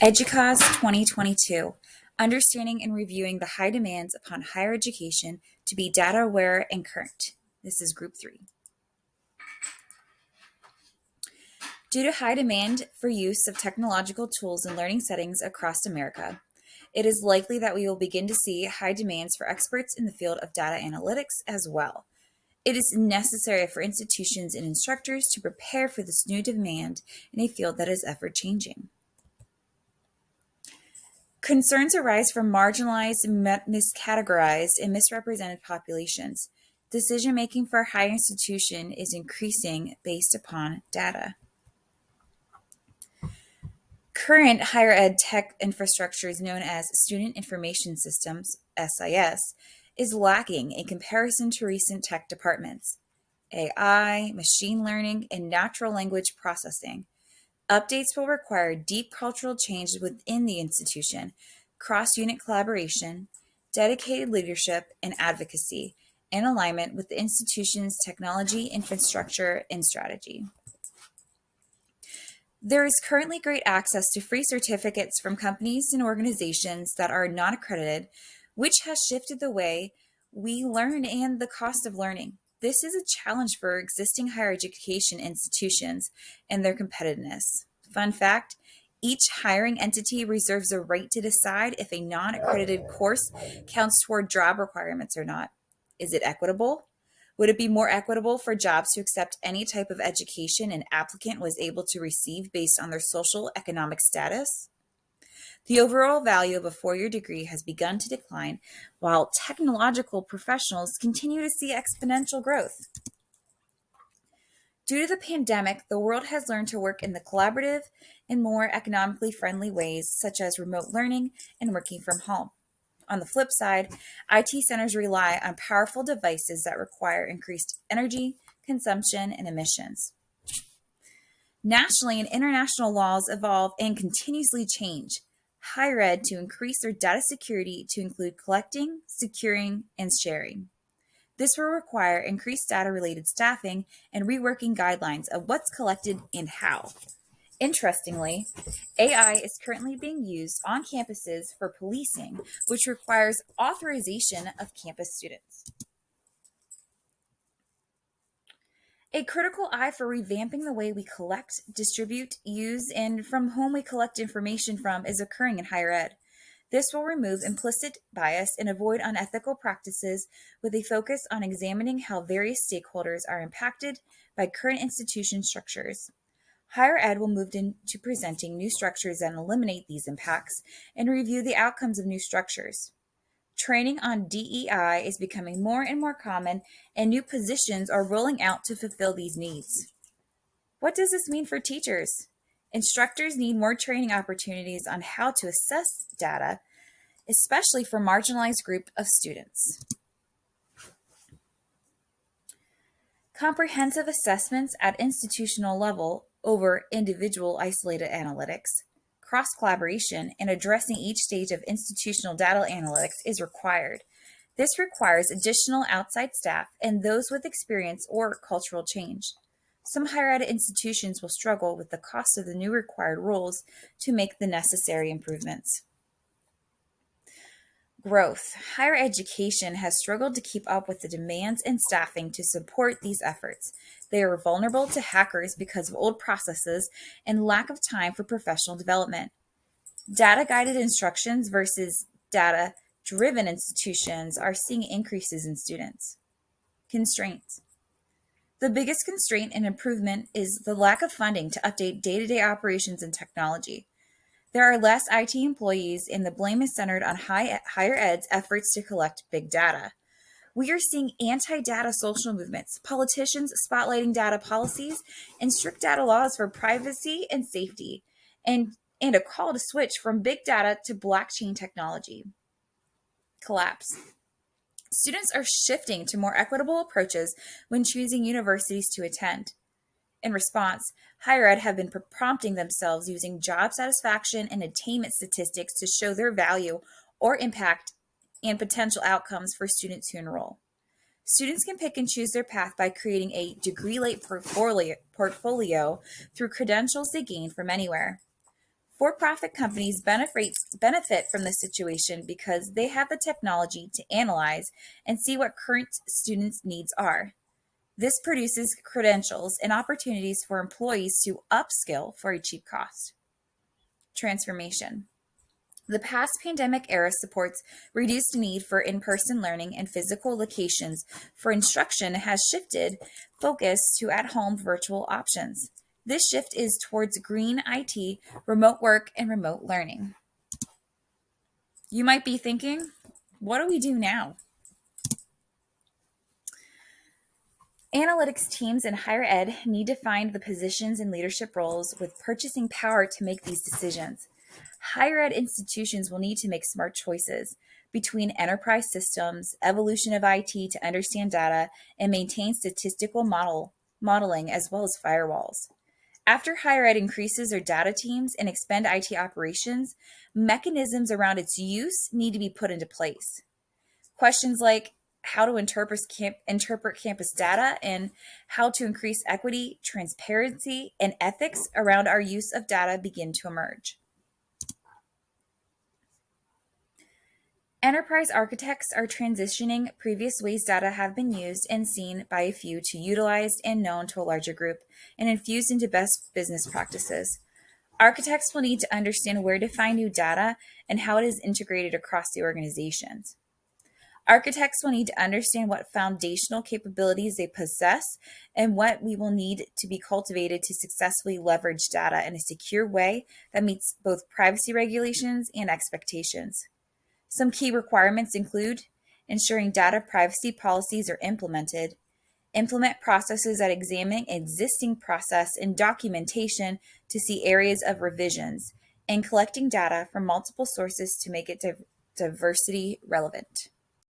Educause 2022, Understanding and Reviewing the High Demands upon Higher Education to be Data Aware and Current. This is Group 3. Due to high demand for use of technological tools in learning settings across America, it is likely that we will begin to see high demands for experts in the field of data analytics as well. It is necessary for institutions and instructors to prepare for this new demand in a field that is ever changing. Concerns arise from marginalized, miscategorized, and misrepresented populations. Decision making for a higher institution is increasing based upon data. Current higher ed tech infrastructure, known as Student Information Systems (SIS), is lacking in comparison to recent tech departments. AI, machine learning, and natural language processing. Updates will require deep cultural change within the institution, cross-unit collaboration, dedicated leadership and advocacy, and alignment with the institution's technology, infrastructure, and strategy. There is currently great access to free certificates from companies and organizations that are not accredited, which has shifted the way we learn and the cost of learning. This is a challenge for existing higher education institutions and their competitiveness. Fun fact, each hiring entity reserves a right to decide if a non-accredited course counts toward job requirements or not. Is it equitable? Would it be more equitable for jobs to accept any type of education an applicant was able to receive based on their social economic status? The overall value of a four-year degree has begun to decline, while technological professionals continue to see exponential growth. Due to the pandemic, the world has learned to work in the collaborative and more economically friendly ways, such as remote learning and working from home. On the flip side, IT centers rely on powerful devices that require increased energy, consumption, and emissions. Nationally and international laws evolve and continuously change. Higher ed to increase their data security to include collecting, securing, and sharing. This will require increased data-related staffing and reworking guidelines of what's collected and how. Interestingly, AI is currently being used on campuses for policing, which requires authorization of campus students. A critical eye for revamping the way we collect, distribute, use, and from whom we collect information from is occurring in higher ed. This will remove implicit bias and avoid unethical practices with a focus on examining how various stakeholders are impacted by current institution structures. Higher ed will move into presenting new structures that eliminate these impacts and review the outcomes of new structures. Training on DEI is becoming more and more common, and new positions are rolling out to fulfill these needs. What does this mean for teachers? Instructors need more training opportunities on how to assess data, especially for marginalized group of students. Comprehensive assessments at institutional level over individual isolated analytics, cross-collaboration, and addressing each stage of institutional data analytics is required. This requires additional outside staff and those with experience or cultural change. Some higher ed institutions will struggle with the cost of the new required rules to make the necessary improvements. Growth. Higher education has struggled to keep up with the demands and staffing to support these efforts. They are vulnerable to hackers because of old processes and lack of time for professional development. Data-guided instructions versus data-driven institutions are seeing increases in students. Constraints. The biggest constraint and improvement is the lack of funding to update day-to-day operations and technology. There are less IT employees, and the blame is centered on higher ed's efforts to collect big data. We are seeing anti-data social movements, politicians spotlighting data policies, and strict data laws for privacy and safety, and a call to switch from big data to blockchain technology. Collapse. Students are shifting to more equitable approaches when choosing universities to attend. In response, higher ed have been prompting themselves using job satisfaction and attainment statistics to show their value or impact and potential outcomes for students who enroll. Students can pick and choose their path by creating a degree-late portfolio through credentials they gain from anywhere. For profit companies benefit from this situation because they have the technology to analyze and see what current students' needs are. This produces credentials and opportunities for employees to upskill for a cheap cost. Transformation. The past pandemic era supports reduced need for in person learning, and physical locations for instruction has shifted focus to at home virtual options. This shift is towards green IT, remote work, and remote learning. You might be thinking, what do we do now? Analytics teams in higher ed need to find the positions and leadership roles with purchasing power to make these decisions. Higher ed institutions will need to make smart choices between enterprise systems, evolution of IT to understand data, and maintain statistical modeling as well as firewalls. After higher ed increases their data teams and expand IT operations, mechanisms around its use need to be put into place. Questions like how to interpret campus data and how to increase equity, transparency, and ethics around our use of data begin to emerge. Enterprise architects are transitioning previous ways data have been used and seen by a few to utilized and known to a larger group and infused into best business practices. Architects will need to understand where to find new data and how it is integrated across the organizations. Architects will need to understand what foundational capabilities they possess and what we will need to be cultivated to successfully leverage data in a secure way that meets both privacy regulations and expectations. Some key requirements include ensuring data privacy policies are implemented, implement processes that examine existing process and documentation to see areas of revisions, and collecting data from multiple sources to make it diversity relevant.